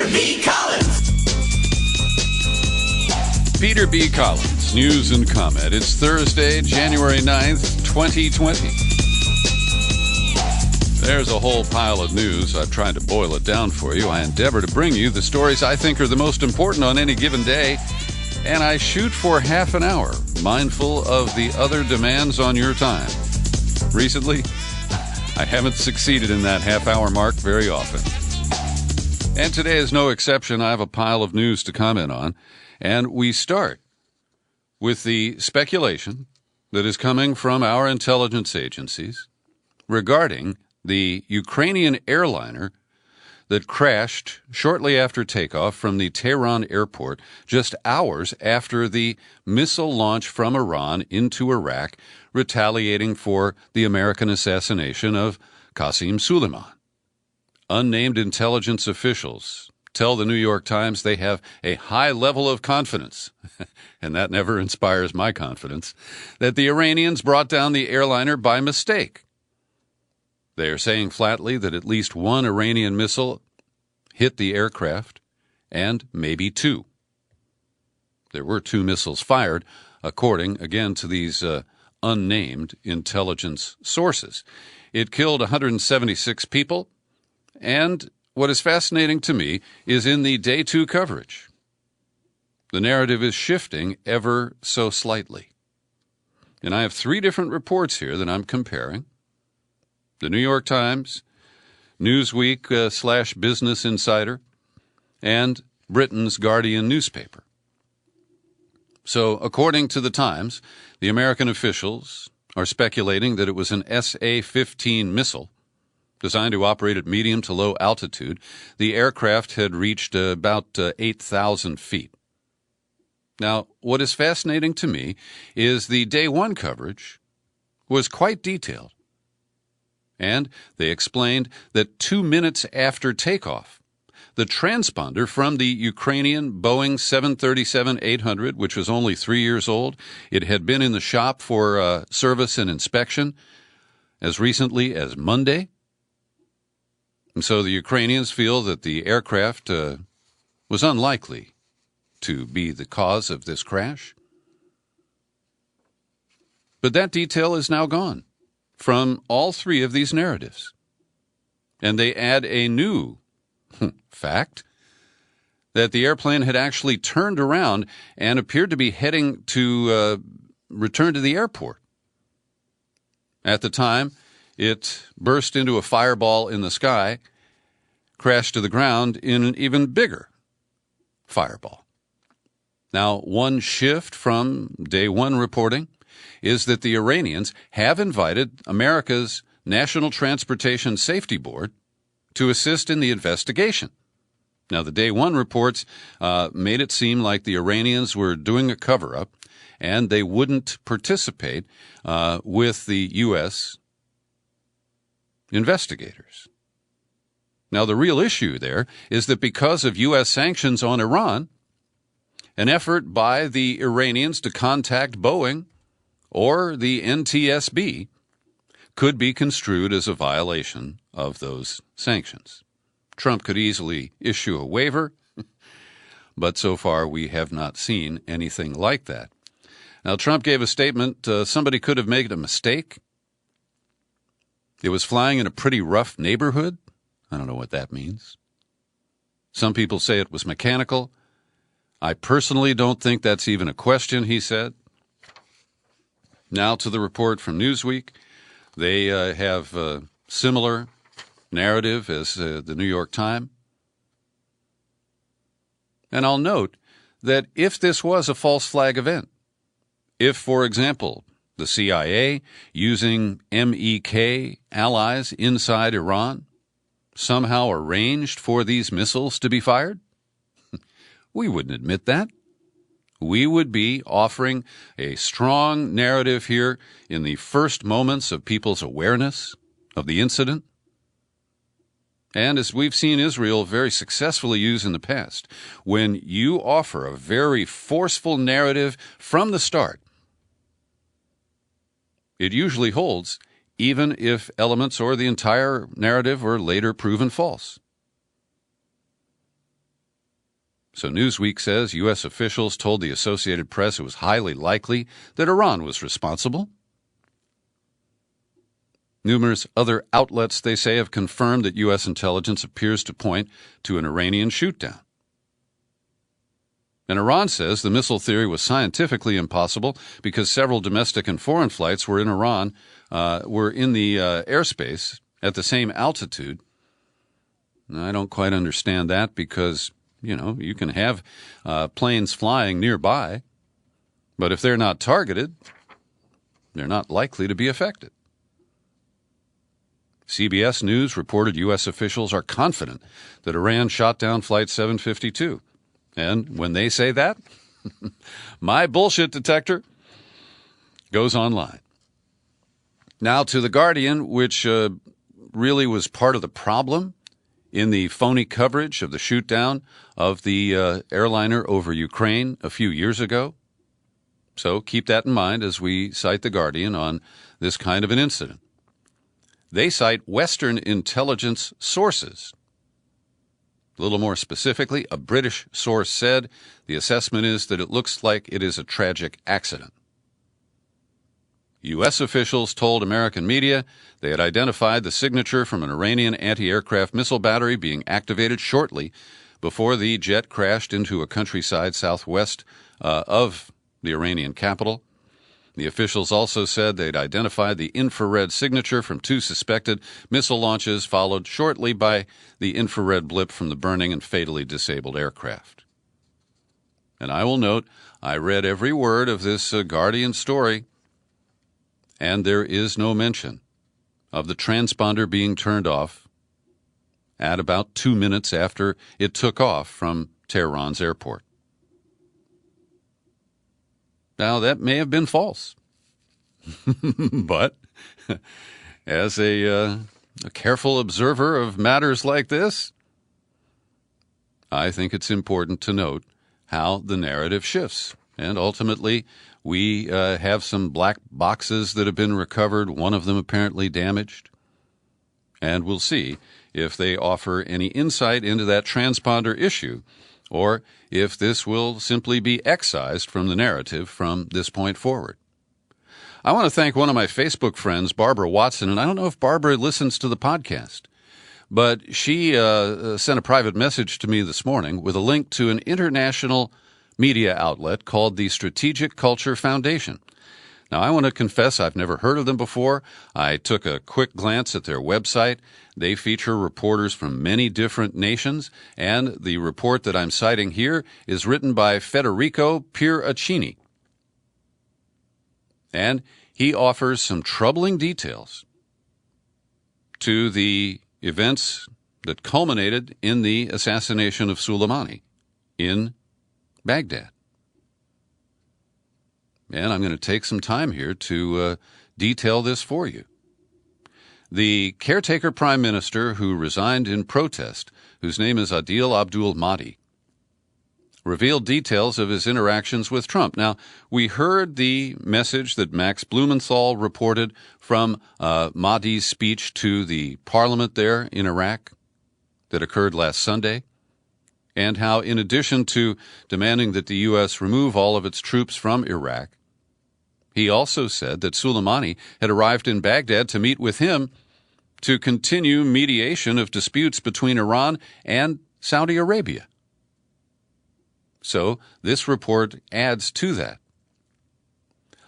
Peter B. Collins. Peter B. Collins, news and comment. It's Thursday, January 9th, 2020. There's a whole pile of news. I've tried to boil it down for you. I endeavor to bring you the stories I think are the most important on any given day, and I shoot for half an hour, mindful of the other demands on your time. Recently, I haven't succeeded in that half-hour mark very often. And today is no exception. I have a pile of news to comment on, and we start with the speculation that is coming from our intelligence agencies regarding the Ukrainian airliner that crashed shortly after takeoff from the Tehran airport just hours after the missile launch from Iran into Iraq, retaliating for the American assassination of Qasem Soleimani. Unnamed intelligence officials tell the New York Times they have a high level of confidence, and that never inspires my confidence, that the Iranians brought down the airliner by mistake. They are saying flatly that at least one Iranian missile hit the aircraft, and maybe two. There were two missiles fired, according, again, to these unnamed intelligence sources. It killed 176 people, and what is fascinating to me is in the day two coverage, the narrative is shifting ever so slightly. And I have three different reports here that I'm comparing. The New York Times, Newsweek / Business Insider, and Britain's Guardian newspaper. So, according to the Times, the American officials are speculating that it was an SA-15 missile designed to operate at medium to low altitude. The aircraft had reached about 8,000 feet. Now, what is fascinating to me is the day one coverage was quite detailed. And they explained that 2 minutes after takeoff, the transponder from the Ukrainian Boeing 737-800, which was only 3 years old, it had been in the shop for service and inspection as recently as Monday. And so the Ukrainians feel that the aircraft was unlikely to be the cause of this crash. But that detail is now gone from all three of these narratives. And they add a new fact that the airplane had actually turned around and appeared to be heading to return to the airport. At the time, it burst into a fireball in the sky, crashed to the ground in an even bigger fireball. Now, one shift from day one reporting is that the Iranians have invited America's National Transportation Safety Board to assist in the investigation. Now, the day one reports made it seem like the Iranians were doing a cover-up and they wouldn't participate with the U.S. investigators. Now, the real issue there is that because of U.S. sanctions on Iran, an effort by the Iranians to contact Boeing or the NTSB could be construed as a violation of those sanctions. Trump could easily issue a waiver, but so far we have not seen anything like that. Now, Trump gave a statement, somebody could have made a mistake. It was flying in a pretty rough neighborhood. I don't know what that means. Some people say it was mechanical. I personally don't think that's even a question, he said. Now to the report from Newsweek. They have a similar narrative as the New York Times. And I'll note that if this was a false flag event, if, for example, the CIA, using MEK allies inside Iran, somehow arranged for these missiles to be fired, we wouldn't admit that. We would be offering a strong narrative here in the first moments of people's awareness of the incident. And as we've seen Israel very successfully use in the past, when you offer a very forceful narrative from the start, it usually holds, even if elements or the entire narrative are later proven false. So Newsweek says U.S. officials told the Associated Press it was highly likely that Iran was responsible. Numerous other outlets, they say, have confirmed that U.S. intelligence appears to point to an Iranian shootdown. And Iran says the missile theory was scientifically impossible because several domestic and foreign flights were in Iran, were in the airspace at the same altitude. Now, I don't quite understand that because, you can have planes flying nearby, but if they're not targeted, they're not likely to be affected. CBS News reported U.S. officials are confident that Iran shot down Flight 752. And when they say that, my bullshit detector goes online. Now to The Guardian, which really was part of the problem in the phony coverage of the shoot-down of the airliner over Ukraine a few years ago. So keep that in mind as we cite The Guardian on this kind of an incident. They cite Western intelligence sources. A little more specifically, a British source said the assessment is that it looks like it is a tragic accident. U.S. officials told American media they had identified the signature from an Iranian anti-aircraft missile battery being activated shortly before the jet crashed into a countryside southwest of the Iranian capital. The officials also said they'd identified the infrared signature from 2 suspected missile launches, followed shortly by the infrared blip from the burning and fatally disabled aircraft. And I will note, I read every word of this Guardian story, and there is no mention of the transponder being turned off at about 2 minutes after it took off from Tehran's airport. Now, that may have been false, but as a careful observer of matters like this, I think it's important to note how the narrative shifts. And ultimately, we have some black boxes that have been recovered, one of them apparently damaged, and we'll see if they offer any insight into that transponder issue, or if this will simply be excised from the narrative from this point forward. I want to thank one of my Facebook friends, Barbara Watson, and I don't know if Barbara listens to the podcast, but she sent a private message to me this morning with a link to an international media outlet called the Strategic Culture Foundation. Now, I want to confess I've never heard of them before. I took a quick glance at their website. They feature reporters from many different nations, and the report that I'm citing here is written by Federico Pieracini. And he offers some troubling details to the events that culminated in the assassination of Soleimani in Baghdad. And I'm going to take some time here to detail this for you. The caretaker prime minister who resigned in protest, whose name is Adil Abdul Mahdi, revealed details of his interactions with Trump. Now, we heard the message that Max Blumenthal reported from Mahdi's speech to the parliament there in Iraq that occurred last Sunday, and how in addition to demanding that the U.S. remove all of its troops from Iraq, he also said that Soleimani had arrived in Baghdad to meet with him to continue mediation of disputes between Iran and Saudi Arabia. So this report adds to that.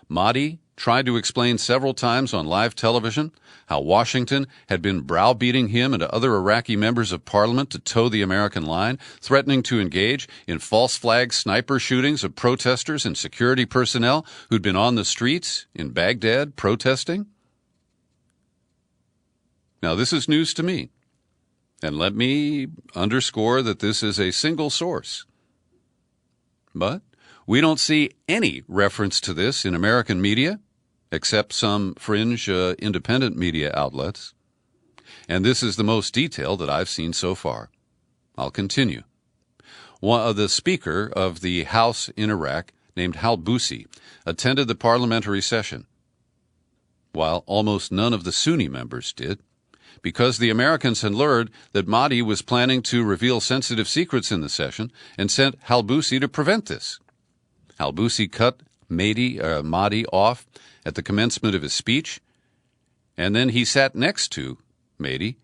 Mahdi tried to explain several times on live television how Washington had been browbeating him and other Iraqi members of parliament to toe the American line, threatening to engage in false flag sniper shootings of protesters and security personnel who'd been on the streets in Baghdad protesting. Now, this is news to me, and let me underscore that this is a single source. But we don't see any reference to this in American media, except some fringe independent media outlets. And this is the most detailed that I've seen so far. I'll continue. The Speaker of the House in Iraq, named Halbusi, attended the parliamentary session, while almost none of the Sunni members did. because the Americans had learned that Mahdi was planning to reveal sensitive secrets in the session and sent Halbusi to prevent this. Halbusi cut Mahdi off at the commencement of his speech, and then he sat next to Mahdi,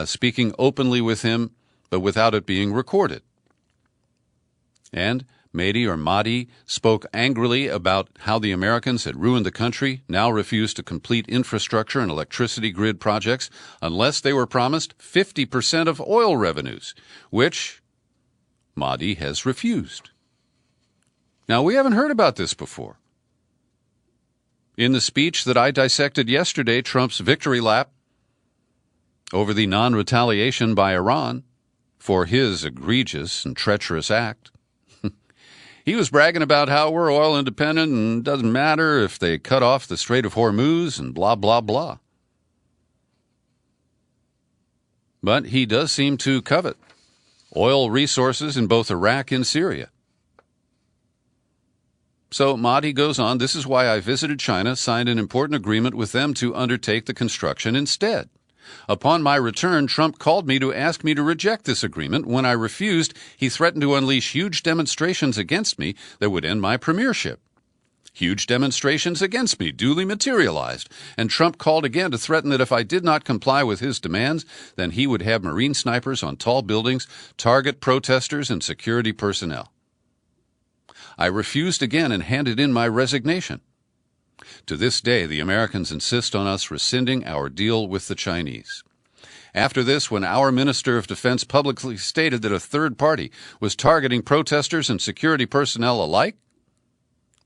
speaking openly with him, but without it being recorded. And Mahdi spoke angrily about how the Americans had ruined the country, now refused to complete infrastructure and electricity grid projects unless they were promised 50% of oil revenues, which Mahdi has refused. Now, we haven't heard about this before. In the speech that I dissected yesterday, Trump's victory lap over the non-retaliation by Iran for his egregious and treacherous act, he was bragging about how we're oil independent and doesn't matter if they cut off the Strait of Hormuz and blah, blah, blah. But he does seem to covet oil resources in both Iraq and Syria. So Mahdi goes on, this is why I visited China, signed an important agreement with them to undertake the construction instead. Upon my return, Trump called me to ask me to reject this agreement. When I refused, he threatened to unleash huge demonstrations against me that would end my premiership. Huge demonstrations against me duly materialized, and Trump called again to threaten that if I did not comply with his demands, then he would have Marine snipers on tall buildings target protesters and security personnel. I refused again and handed in my resignation. To this day, the Americans insist on us rescinding our deal with the Chinese. After this, when our Minister of Defense publicly stated that a third party was targeting protesters and security personnel alike,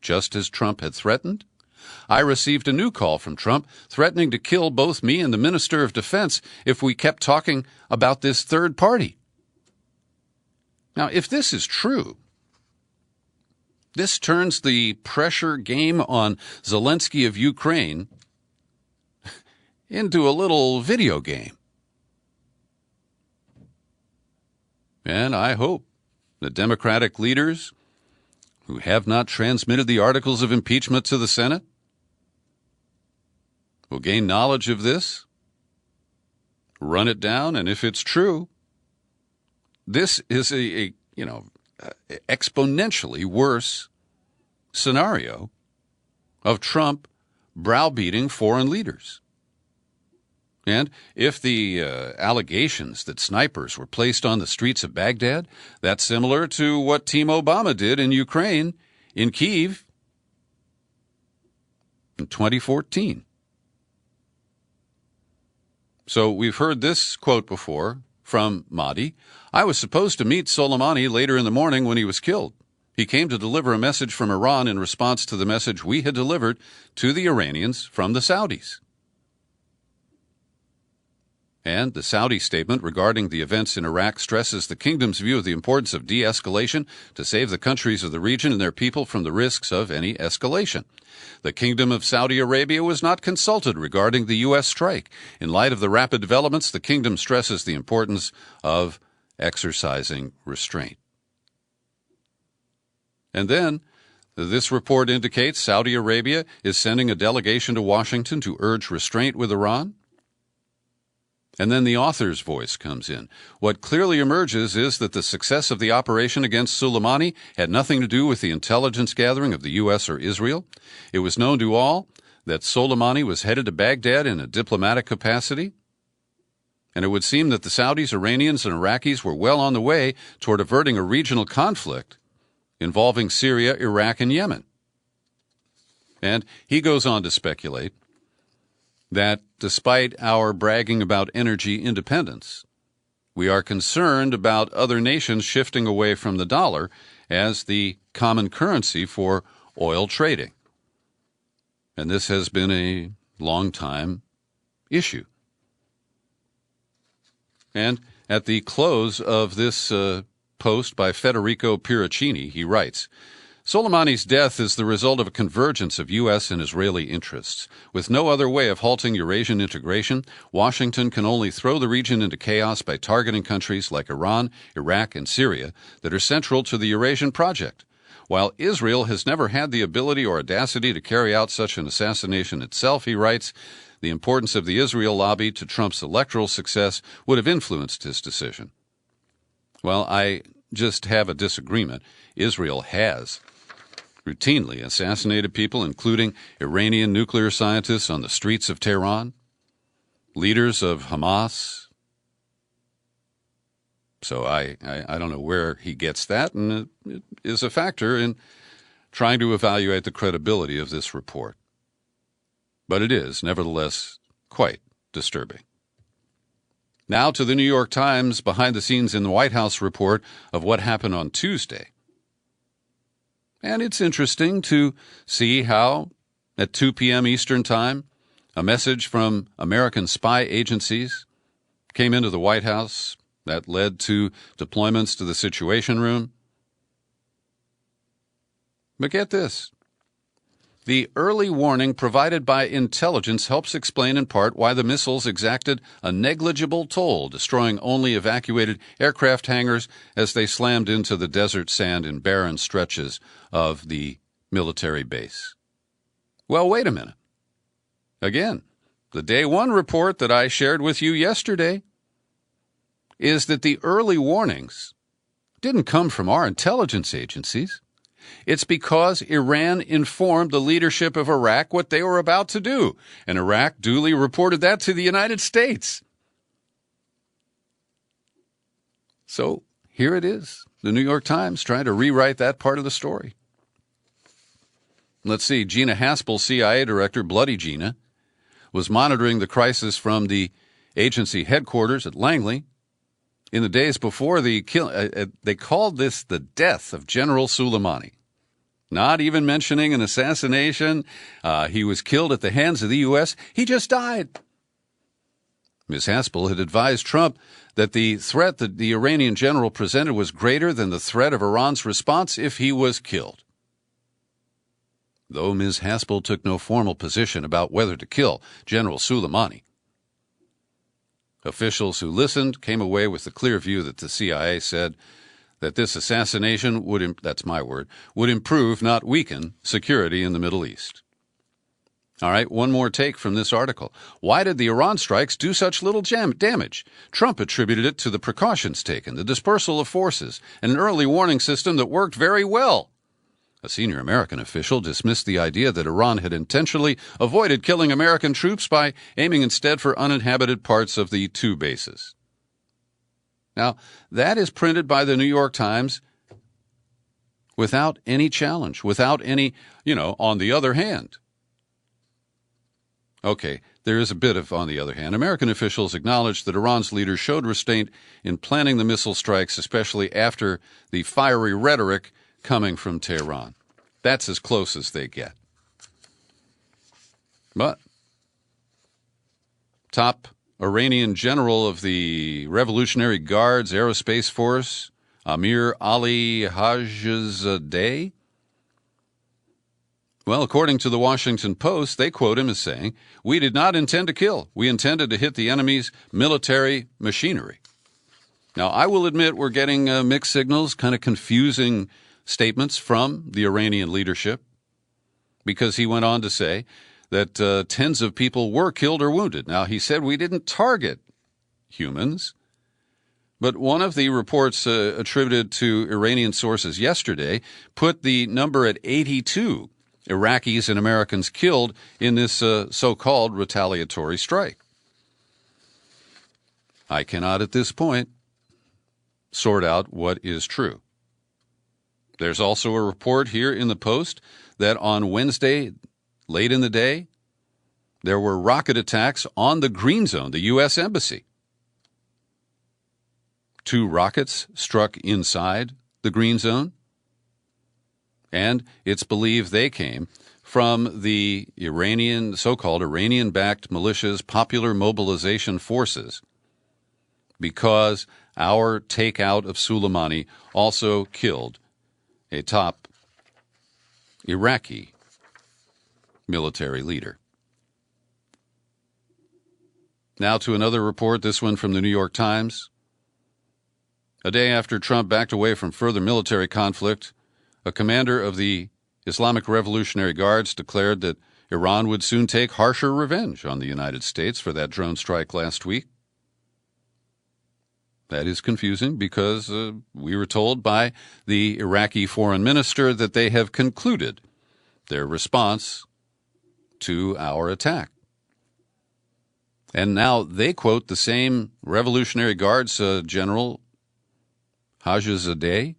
just as Trump had threatened, I received a new call from Trump threatening to kill both me and the Minister of Defense if we kept talking about this third party. Now, if this is true, this turns the pressure game on Zelensky of Ukraine into a little video game. And I hope the Democratic leaders who have not transmitted the articles of impeachment to the Senate will gain knowledge of this, run it down, and if it's true, this is a exponentially worse scenario of Trump browbeating foreign leaders. And if the allegations that snipers were placed on the streets of Baghdad, that's similar to what Team Obama did in Ukraine, in Kyiv, in 2014. So we've heard this quote before from Mahdi. I was supposed to meet Soleimani later in the morning when he was killed. He came to deliver a message from Iran in response to the message we had delivered to the Iranians from the Saudis. And the Saudi statement regarding the events in Iraq stresses the kingdom's view of the importance of de-escalation to save the countries of the region and their people from the risks of any escalation. The Kingdom of Saudi Arabia was not consulted regarding the U.S. strike. In light of the rapid developments, the kingdom stresses the importance of exercising restraint. And then, this report indicates Saudi Arabia is sending a delegation to Washington to urge restraint with Iran. And then the author's voice comes in. What clearly emerges is that the success of the operation against Soleimani had nothing to do with the intelligence gathering of the U.S. or Israel. It was known to all that Soleimani was headed to Baghdad in a diplomatic capacity, and it would seem that the Saudis, Iranians, and Iraqis were well on the way toward averting a regional conflict involving Syria, Iraq, and Yemen. And he goes on to speculate that despite our bragging about energy independence, we are concerned about other nations shifting away from the dollar as the common currency for oil trading. And this has been a long time issue. And at the close of this post by Federico Piracini, he writes, Soleimani's death is the result of a convergence of U.S. and Israeli interests. With no other way of halting Eurasian integration, Washington can only throw the region into chaos by targeting countries like Iran, Iraq, and Syria that are central to the Eurasian project. While Israel has never had the ability or audacity to carry out such an assassination itself, he writes, the importance of the Israel lobby to Trump's electoral success would have influenced his decision. Well, I just have a disagreement. Israel has routinely assassinated people, including Iranian nuclear scientists on the streets of Tehran, leaders of Hamas. So I don't know where he gets that, and it is a factor in trying to evaluate the credibility of this report. But it is, nevertheless, quite disturbing. Now to the New York Times behind the scenes in the White House report of what happened on Tuesday. And it's interesting to see how, at 2 p.m. Eastern Time, a message from American spy agencies came into the White House that led to deployments to the Situation Room. But get this. The early warning provided by intelligence helps explain in part why the missiles exacted a negligible toll, destroying only evacuated aircraft hangars as they slammed into the desert sand in barren stretches of the military base. Well, wait a minute. Again, the day one report that I shared with you yesterday is that the early warnings didn't come from our intelligence agencies. It's because Iran informed the leadership of Iraq what they were about to do, and Iraq duly reported that to the United States. So here it is, the New York Times trying to rewrite that part of the story. Let's see, Gina Haspel, CIA director, Bloody Gina, was monitoring the crisis from the agency headquarters at Langley. In the days before the they called this the death of General Soleimani. Not even mentioning an assassination. He was killed at the hands of the U.S. He just died. Ms. Haspel had advised Trump that the threat that the Iranian general presented was greater than the threat of Iran's response if he was killed. Though Ms. Haspel took no formal position about whether to kill General Soleimani, officials who listened came away with the clear view that the CIA said that this assassination would, that's my word, would improve, not weaken, security in the Middle East. All right, one more take from this article. Why did the Iran strikes do such little damage? Trump attributed it to the precautions taken, the dispersal of forces, and an early warning system that worked very well. A senior American official dismissed the idea that Iran had intentionally avoided killing American troops by aiming instead for uninhabited parts of the two bases. Now, that is printed by the New York Times without any challenge, without any, on the other hand. Okay, there is a bit of on the other hand. American officials acknowledged that Iran's leaders showed restraint in planning the missile strikes, especially after the fiery rhetoric coming from Tehran. That's as close as they get. But top Iranian general of the Revolutionary Guards Aerospace Force, Amir Ali Hajizadeh, well, according to the Washington Post, they quote him as saying, "We did not intend to kill. We intended to hit the enemy's military machinery." Now, I will admit we're getting mixed signals, kind of confusing statements from the Iranian leadership, because he went on to say that tens of people were killed or wounded. Now, he said we didn't target humans, but one of the reports attributed to Iranian sources yesterday put the number at 82 Iraqis and Americans killed in this so-called retaliatory strike. I cannot at this point sort out what is true. There's also a report here in the Post that on Wednesday, late in the day, there were rocket attacks on the Green Zone, the U.S. Embassy. 2 rockets struck inside the Green Zone, and it's believed they came from the so-called Iranian-backed militias Popular Mobilization Forces, because our takeout of Soleimani also killed a top Iraqi military leader. Now to another report, this one from the New York Times. A day after Trump backed away from further military conflict, a commander of the Islamic Revolutionary Guards declared that Iran would soon take harsher revenge on the United States for that drone strike last week. That is confusing because we were told by the Iraqi foreign minister that they have concluded their response to our attack. And now they quote the same Revolutionary Guards General Hajizadeh,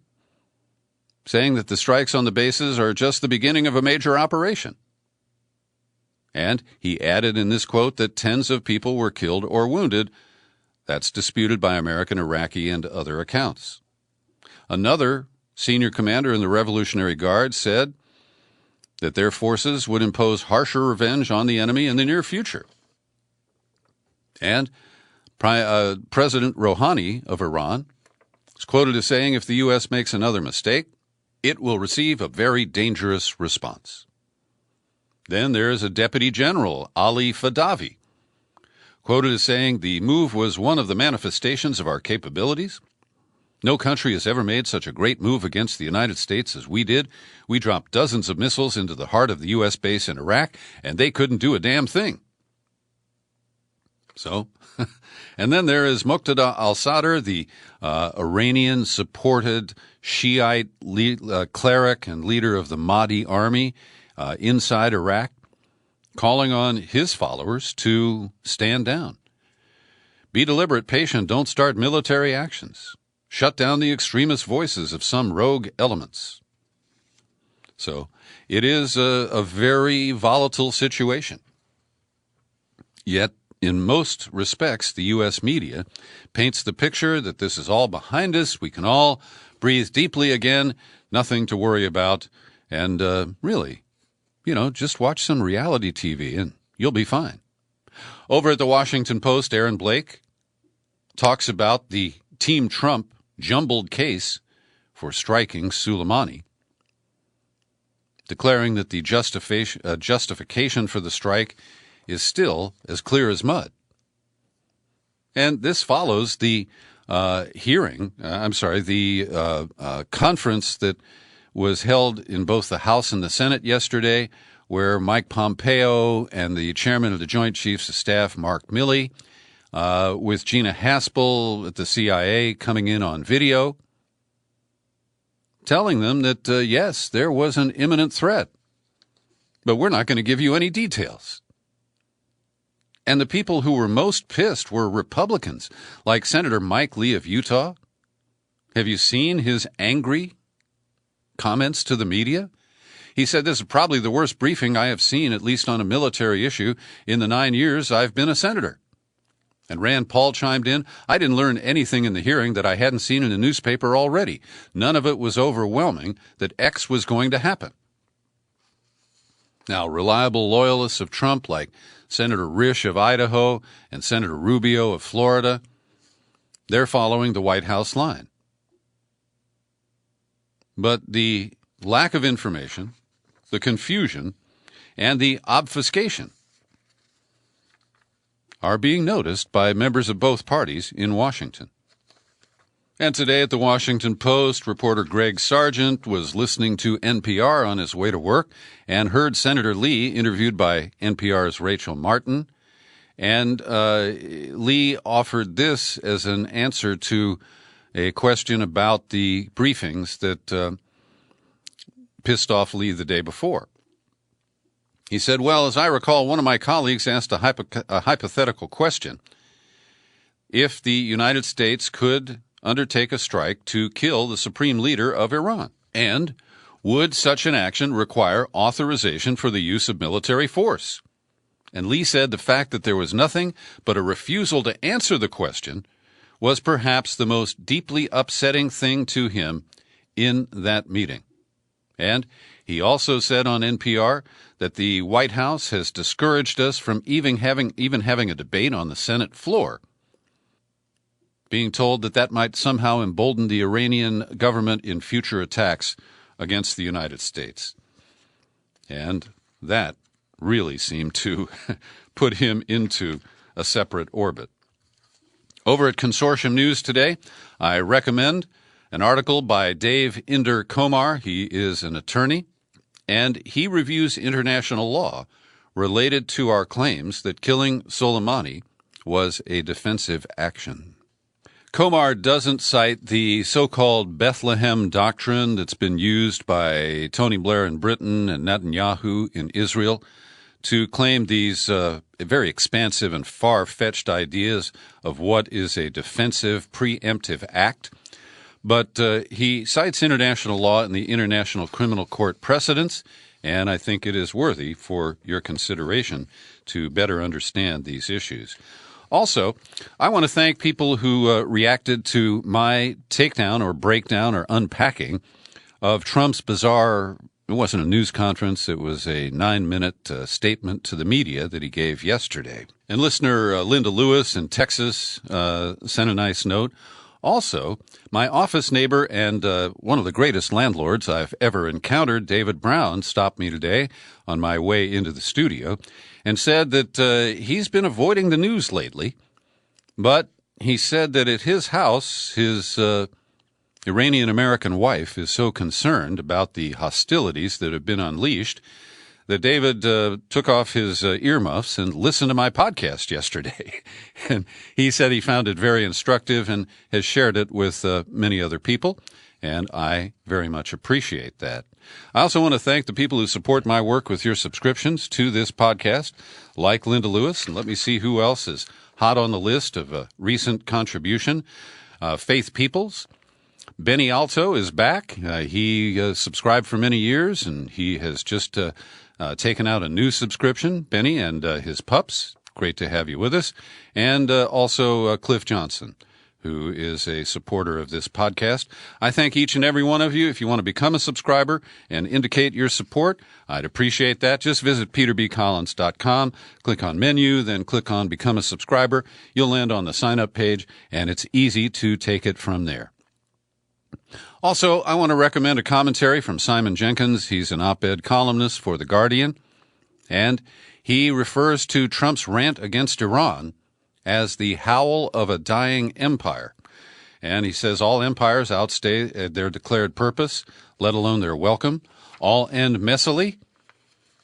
saying that the strikes on the bases are just the beginning of a major operation. And he added in this quote that tens of people were killed or wounded. That's disputed by American, Iraqi, and other accounts. Another senior commander in the Revolutionary Guard said that their forces would impose harsher revenge on the enemy in the near future. And President Rouhani of Iran is quoted as saying, if the U.S. makes another mistake, it will receive a very dangerous response. Then there is a Deputy General, Ali Fadavi, quoted as saying, the move was one of the manifestations of our capabilities. No country has ever made such a great move against the United States as we did. We dropped dozens of missiles into the heart of the U.S. base in Iraq, and they couldn't do a damn thing. So, and then there is Muqtada al-Sadr, the Iranian-supported Shiite cleric and leader of the Mahdi army inside Iraq, calling on his followers to stand down. Be deliberate, patient, don't start military actions. Shut down the extremist voices of some rogue elements. So it is a very volatile situation. Yet, in most respects, the U.S. media paints the picture that this is all behind us, we can all breathe deeply again, nothing to worry about, and really, just watch some reality TV and you'll be fine. Over at the Washington Post, Aaron Blake talks about the Team Trump jumbled case for striking Soleimani, declaring that the justification for the strike is still as clear as mud. And this follows the conference that was held in both the House and the Senate yesterday, where Mike Pompeo and the chairman of the Joint Chiefs of Staff, Mark Milley, with Gina Haspel at the CIA coming in on video, telling them that, yes, there was an imminent threat, but we're not going to give you any details. And the people who were most pissed were Republicans, like Senator Mike Lee of Utah. Have you seen his angry comments to the media? He said, this is probably the worst briefing I have seen, at least on a military issue, in the 9 years I've been a senator. And Rand Paul chimed in, I didn't learn anything in the hearing that I hadn't seen in the newspaper already. None of it was overwhelming that X was going to happen. Now, reliable loyalists of Trump like Senator Risch of Idaho and Senator Rubio of Florida, they're following the White House line. But the lack of information, the confusion, and the obfuscation are being noticed by members of both parties in Washington. And today at the Washington Post, reporter Greg Sargent was listening to NPR on his way to work and heard Senator Lee interviewed by NPR's Rachel Martin. And Lee offered this as an answer to a question about the briefings that pissed off Lee the day before. He said, well, as I recall, one of my colleagues asked a hypothetical question. If the United States could undertake a strike to kill the supreme leader of Iran, and would such an action require authorization for the use of military force? And Lee said the fact that there was nothing but a refusal to answer the question was perhaps the most deeply upsetting thing to him in that meeting. And he also said on NPR that the White House has discouraged us from even having a debate on the Senate floor, being told that might somehow embolden the Iranian government in future attacks against the United States. And that really seemed to put him into a separate orbit. Over at Consortium News today, I recommend an article by Dave Inder Komar. He is an attorney, and he reviews international law related to our claims that killing Soleimani was a defensive action. Komar doesn't cite the so-called Bethlehem doctrine that's been used by Tony Blair in Britain and Netanyahu in Israel to claim these very expansive and far-fetched ideas of what is a defensive preemptive act. But he cites international law and the International Criminal Court precedents, and I think it is worthy for your consideration to better understand these issues. Also, I want to thank people who reacted to my takedown or breakdown or unpacking of Trump's bizarre, it wasn't a news conference, it was a 9-minute statement to the media that he gave yesterday. And listener Linda Lewis in Texas sent a nice note. Also, my office neighbor and one of the greatest landlords I've ever encountered, David Brown, stopped me today on my way into the studio and said that he's been avoiding the news lately, but he said that at his house, his Iranian-American wife is so concerned about the hostilities that have been unleashed that David took off his earmuffs and listened to my podcast yesterday. And he said he found it very instructive and has shared it with many other people, and I very much appreciate that. I also want to thank the people who support my work with your subscriptions to this podcast, like Linda Lewis, and let me see who else is hot on the list of a recent contribution. Faith Peoples. Benny Alto is back. He subscribed for many years, and he has just taken out a new subscription. Benny and his pups, great to have you with us. And also Cliff Johnson, who is a supporter of this podcast. I thank each and every one of you. If you want to become a subscriber and indicate your support, I'd appreciate that. Just visit peterbcollins.com, click on menu, then click on Become a Subscriber. You'll land on the sign-up page, and it's easy to take it from there. Also, I want to recommend a commentary from Simon Jenkins. He's an op-ed columnist for The Guardian, and he refers to Trump's rant against Iran as the howl of a dying empire. And he says all empires outstay their declared purpose, let alone their welcome. All end messily.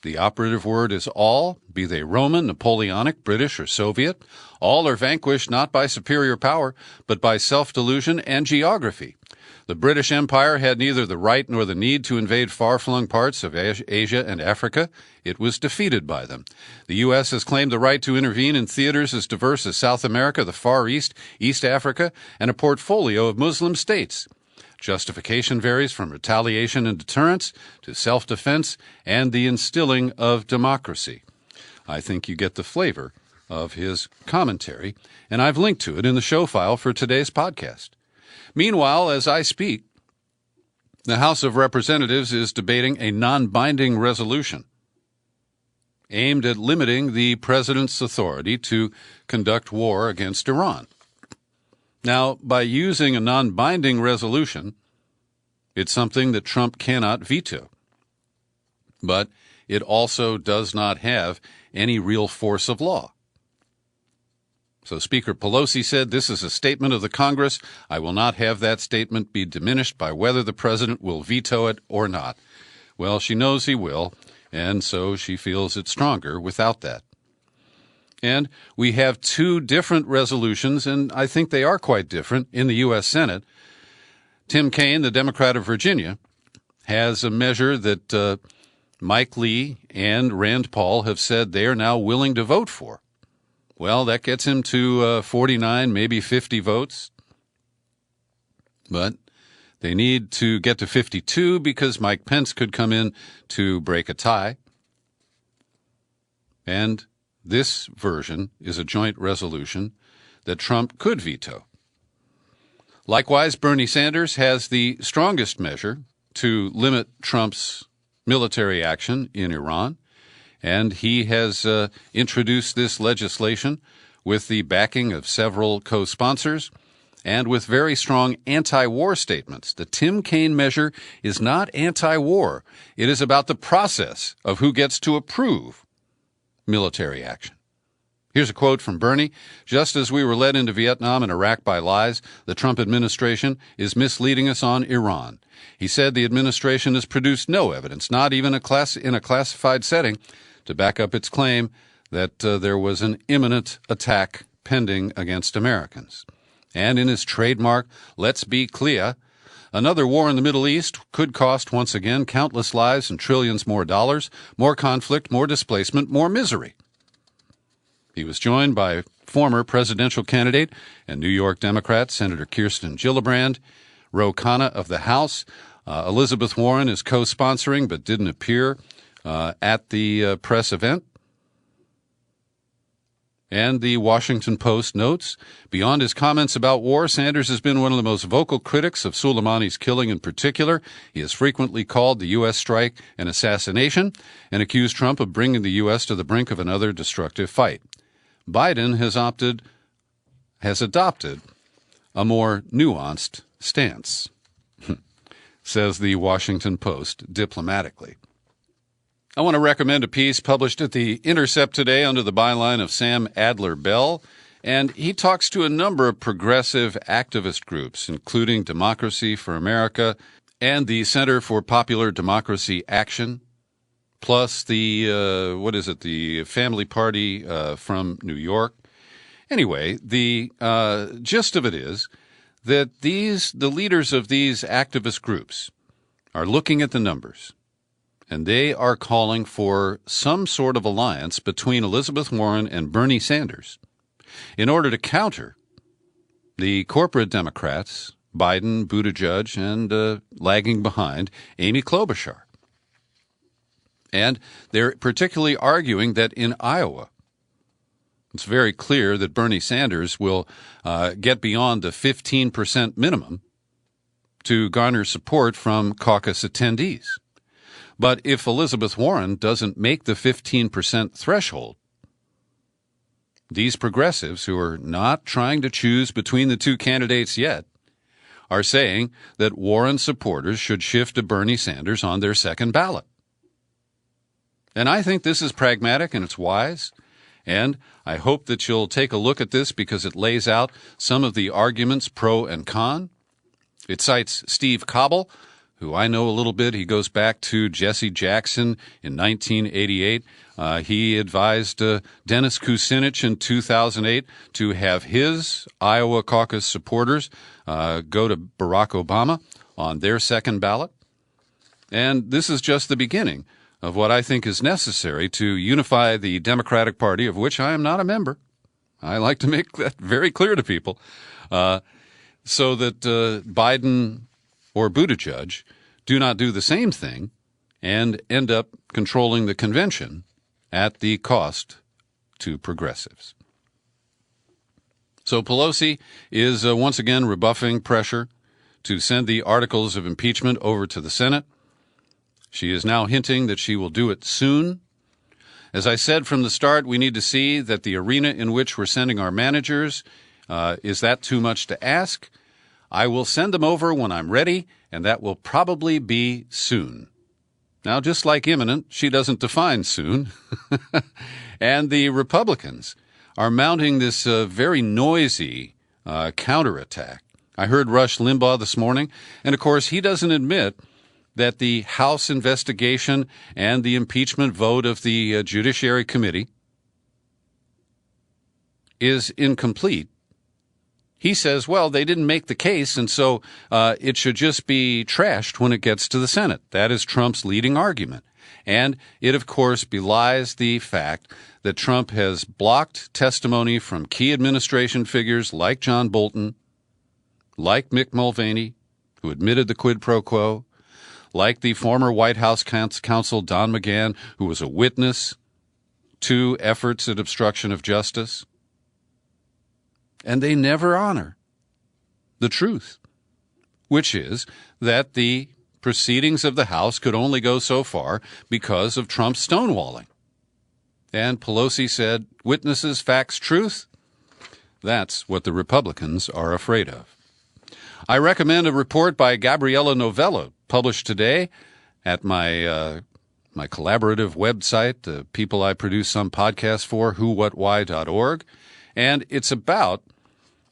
The operative word is all, be they Roman, Napoleonic, British, or Soviet. All are vanquished not by superior power, but by self-delusion and geography. The British Empire had neither the right nor the need to invade far-flung parts of Asia and Africa. It was defeated by them. The U.S. has claimed the right to intervene in theaters as diverse as South America, the Far East, East Africa, and a portfolio of Muslim states. Justification varies from retaliation and deterrence to self-defense and the instilling of democracy. I think you get the flavor of his commentary, and I've linked to it in the show file for today's podcast. Meanwhile, as I speak, the House of Representatives is debating a non-binding resolution aimed at limiting the president's authority to conduct war against Iran. Now, by using a non-binding resolution, it's something that Trump cannot veto. But it also does not have any real force of law. So Speaker Pelosi said, "This is a statement of the Congress. I will not have that statement be diminished by whether the president will veto it or not." Well, she knows he will, and so she feels it's stronger without that. And we have two different resolutions, and I think they are quite different, in the U.S. Senate. Tim Kaine, the Democrat of Virginia, has a measure that Mike Lee and Rand Paul have said they are now willing to vote for. Well, that gets him to 49, maybe 50 votes. But they need to get to 52 because Mike Pence could come in to break a tie. And this version is a joint resolution that Trump could veto. Likewise, Bernie Sanders has the strongest measure to limit Trump's military action in Iran. And he has introduced this legislation with the backing of several co-sponsors and with very strong anti-war statements. The Tim Kaine measure is not anti-war. It is about the process of who gets to approve military action. Here's a quote from Bernie. "Just as we were led into Vietnam and Iraq by lies, the Trump administration is misleading us on Iran. He said the administration has produced no evidence, not even in a classified setting, to back up its claim that there was an imminent attack pending against Americans. And in his trademark, "Let's be clear," another war in the Middle East could cost, once again, countless lives and trillions more dollars, more conflict, more displacement, more misery. He was joined by former presidential candidate and New York Democrat Senator Kirsten Gillibrand, Ro Khanna of the House. Elizabeth Warren is co-sponsoring but didn't appear at the press event. And the Washington Post notes, beyond his comments about war, Sanders has been one of the most vocal critics of Soleimani's killing in particular. He has frequently called the U.S. strike an assassination and accused Trump of bringing the U.S. to the brink of another destructive fight. Biden has adopted a more nuanced stance, says the Washington Post diplomatically. I want to recommend a piece published at The Intercept today under the byline of Sam Adler-Bell, and he talks to a number of progressive activist groups, including Democracy for America and the Center for Popular Democracy Action, plus the, the Family Party from New York. Anyway, the gist of it is that the leaders of these activist groups are looking at the numbers, and they are calling for some sort of alliance between Elizabeth Warren and Bernie Sanders in order to counter the corporate Democrats, Biden, Buttigieg, and lagging behind, Amy Klobuchar. And they're particularly arguing that in Iowa, it's very clear that Bernie Sanders will get beyond the 15% minimum to garner support from caucus attendees. But if Elizabeth Warren doesn't make the 15% threshold, these progressives who are not trying to choose between the two candidates yet are saying that Warren supporters should shift to Bernie Sanders on their second ballot. And I think this is pragmatic and it's wise, and I hope that you'll take a look at this because it lays out some of the arguments pro and con. It cites Steve Cobble, who I know a little bit. He goes back to Jesse Jackson in 1988. He advised Dennis Kucinich in 2008 to have his Iowa caucus supporters go to Barack Obama on their second ballot. And this is just the beginning of what I think is necessary to unify the Democratic Party, of which I am not a member. I like to make that very clear to people, so that Biden or Buttigieg do not do the same thing and end up controlling the convention at the cost to progressives. So Pelosi is once again rebuffing pressure to send the articles of impeachment over to the Senate. She is now hinting that she will do it soon. As I said from the start, we need to see that the arena in which we're sending our managers, is that too much to ask? I will send them over when I'm ready, and that will probably be soon. Now, just like imminent, she doesn't define soon. And the Republicans are mounting this very noisy counterattack. I heard Rush Limbaugh this morning, and of course he doesn't admit that the House investigation and the impeachment vote of the Judiciary Committee is incomplete. He says, well, they didn't make the case, and so it should just be trashed when it gets to the Senate. That is Trump's leading argument. And it, of course, belies the fact that Trump has blocked testimony from key administration figures like John Bolton, like Mick Mulvaney, who admitted the quid pro quo, like the former White House counsel Don McGahn, who was a witness to efforts at obstruction of justice. And they never honor the truth, which is that the proceedings of the House could only go so far because of Trump's stonewalling. And Pelosi said, witnesses, facts, truth. That's what the Republicans are afraid of. I recommend a report by Gabriella Novello, published today at my collaborative website, the people I produce some podcasts for, whowhatwhy.org. And it's about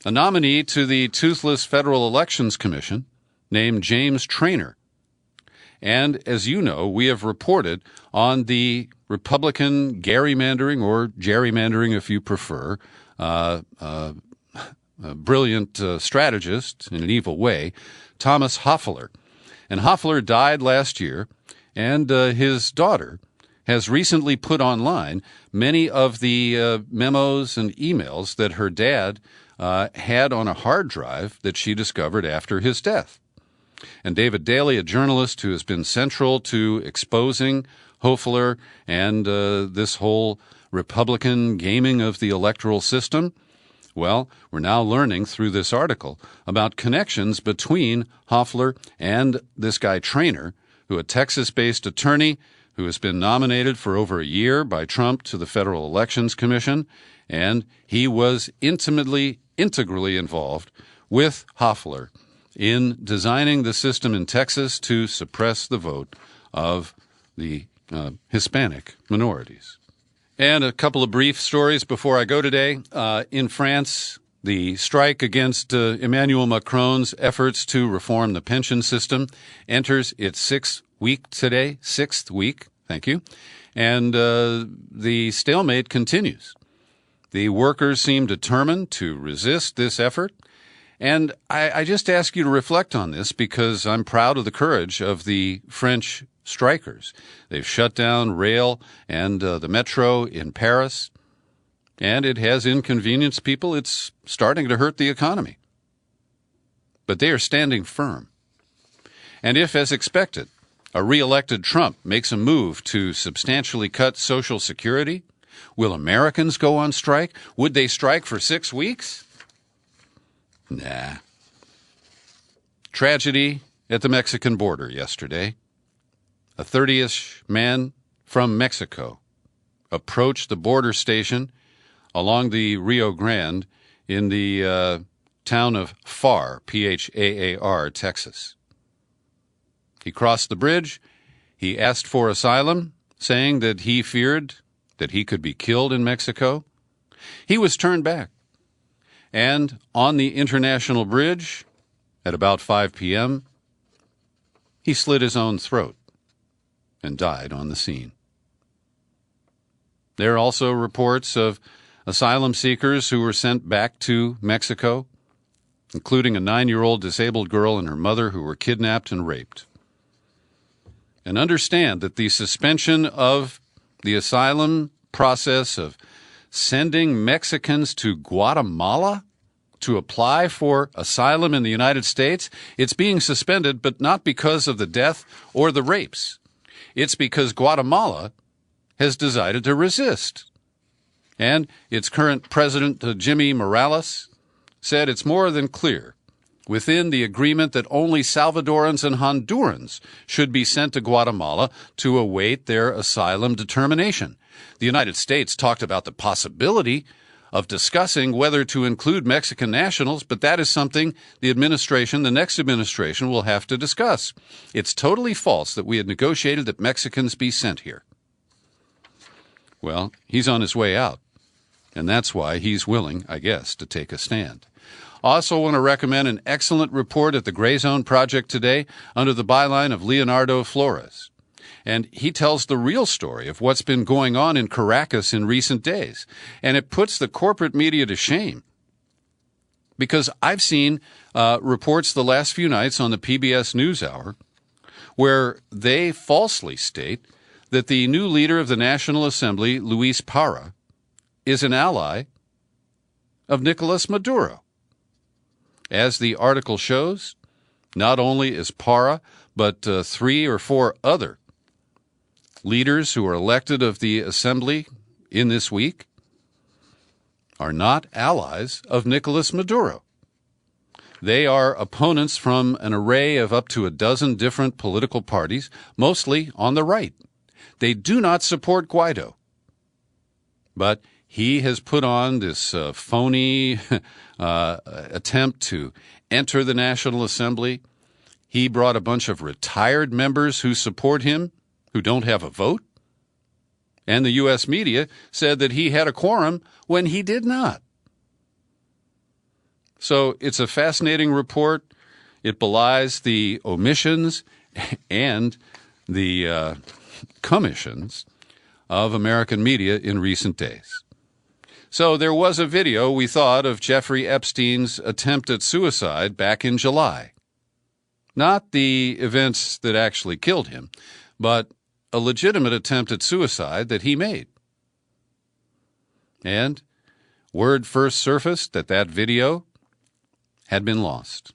a nominee to the Toothless Federal Elections Commission named James Traynor. And as you know, we have reported on the Republican gerrymandering, or gerrymandering if you prefer, a brilliant strategist in an evil way, Thomas Hofeller. And Hofeller died last year, and his daughter has recently put online many of the memos and emails that her dad had on a hard drive that she discovered after his death. And David Daley, a journalist who has been central to exposing Hofeller and this whole Republican gaming of the electoral system, well, we're now learning through this article about connections between Hofeller and this guy Traynor, who a Texas-based attorney who has been nominated for over a year by Trump to the Federal Elections Commission, and he was integrally involved with Hofeller in designing the system in Texas to suppress the vote of the Hispanic minorities. And a couple of brief stories before I go today. In France, the strike against Emmanuel Macron's efforts to reform the pension system enters its sixth week today. Sixth week, thank you. And the stalemate continues. The workers seem determined to resist this effort. And I just ask you to reflect on this because I'm proud of the courage of the French strikers. They've shut down rail and the metro in Paris, and it has inconvenienced people. It's starting to hurt the economy. But they are standing firm. And if, as expected, a re-elected Trump makes a move to substantially cut Social Security, will Americans go on strike? Would they strike for 6 weeks? Nah. Tragedy at the Mexican border yesterday. A 30-ish man from Mexico approached the border station along the Rio Grande in the town of Phaar, P-H-A-A-R, Texas. He crossed the bridge. He asked for asylum, saying that he feared that he could be killed in Mexico. He was turned back. And on the international bridge, at about 5 p.m., he slit his own throat and died on the scene. There are also reports of asylum seekers who were sent back to Mexico, including a 9-year-old disabled girl and her mother who were kidnapped and raped. And understand that the suspension of the asylum process of sending Mexicans to Guatemala to apply for asylum in the United States, it's being suspended, but not because of the death or the rapes. It's because Guatemala has decided to resist. And its current president, Jimmy Morales, said it's more than clear within the agreement that only Salvadorans and Hondurans should be sent to Guatemala to await their asylum determination. The United States talked about the possibility of discussing whether to include Mexican nationals, but that is something the next administration, will have to discuss. It's totally false that we had negotiated that Mexicans be sent here. Well, he's on his way out, and that's why he's willing, I guess, to take a stand. I also want to recommend an excellent report at the Gray Zone Project today under the byline of Leonardo Flores. And he tells the real story of what's been going on in Caracas in recent days. And it puts the corporate media to shame. Because I've seen reports the last few nights on the PBS NewsHour where they falsely state that the new leader of the National Assembly, Luis Parra, is an ally of Nicolas Maduro. As the article shows, not only is Parra, but 3 or 4 other leaders who are elected of the Assembly in this week are not allies of Nicolas Maduro. They are opponents from an array of up to a dozen different political parties, mostly on the right. They do not support Guaido. But he has put on this phony attempt to enter the National Assembly. He brought a bunch of retired members who support him, who don't have a vote. And the U.S. media said that he had a quorum when he did not. So it's a fascinating report. It belies the omissions and the commissions of American media in recent days. So there was a video, we thought, of Jeffrey Epstein's attempt at suicide back in July. Not the events that actually killed him, but a legitimate attempt at suicide that he made. And word first surfaced that that video had been lost.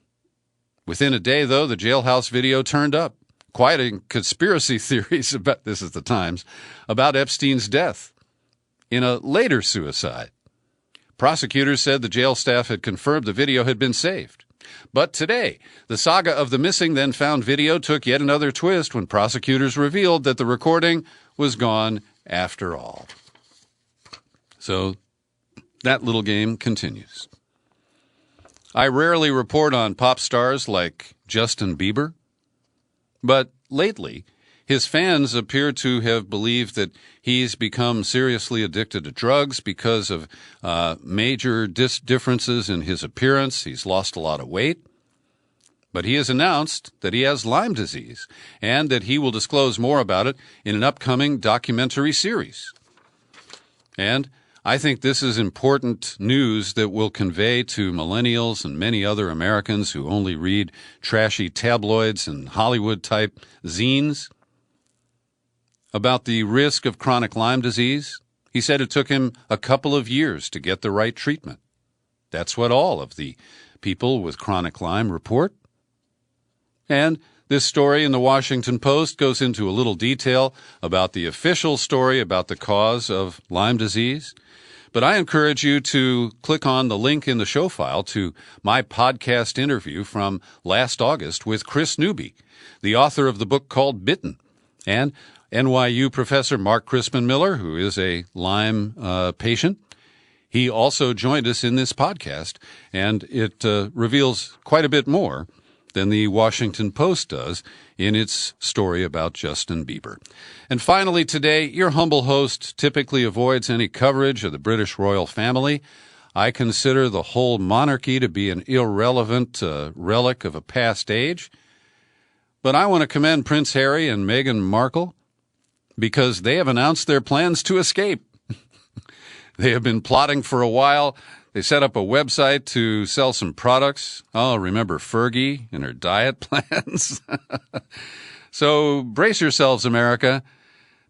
Within a day, though, the jailhouse video turned up. Quite a conspiracy theories about, this is the Times, about Epstein's death in a later suicide. Prosecutors said the jail staff had confirmed the video had been saved. But today, the saga of the missing then found video took yet another twist when prosecutors revealed that the recording was gone after all. So that little game continues. I rarely report on pop stars like Justin Bieber, but lately, his fans appear to have believed that he's become seriously addicted to drugs because of major differences in his appearance. He's lost a lot of weight. But he has announced that he has Lyme disease and that he will disclose more about it in an upcoming documentary series. And I think this is important news that will convey to millennials and many other Americans who only read trashy tabloids and Hollywood-type zines about the risk of chronic Lyme disease. He said it took him a couple of years to get the right treatment. That's what all of the people with chronic Lyme report. And this story in the Washington Post goes into a little detail about the official story about the cause of Lyme disease. But I encourage you to click on the link in the show file to my podcast interview from last August with Chris Newby, the author of the book called Bitten, and NYU professor Mark Crispin Miller, who is a Lyme patient. He also joined us in this podcast, and it reveals quite a bit more than the Washington Post does in its story about Justin Bieber. And finally today, your humble host typically avoids any coverage of the British royal family. I consider the whole monarchy to be an irrelevant relic of a past age. But I want to commend Prince Harry and Meghan Markle because they have announced their plans to escape. They have been plotting for a while. They set up a website to sell some products. Oh, remember Fergie and her diet plans? So brace yourselves, America,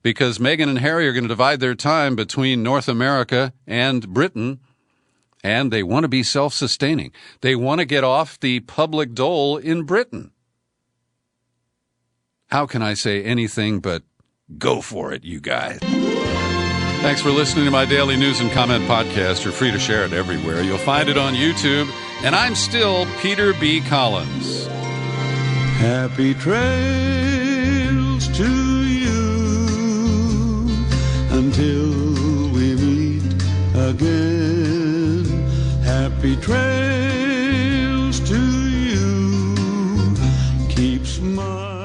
because Meghan and Harry are going to divide their time between North America and Britain, and they want to be self-sustaining. They want to get off the public dole in Britain. How can I say anything but go for it, you guys? Thanks for listening to my daily news and comment podcast. You're free to share it everywhere. You'll find it on YouTube. And I'm still Peter B. Collins. Happy trails to you until we meet again. Happy trails to you. Keep smiling.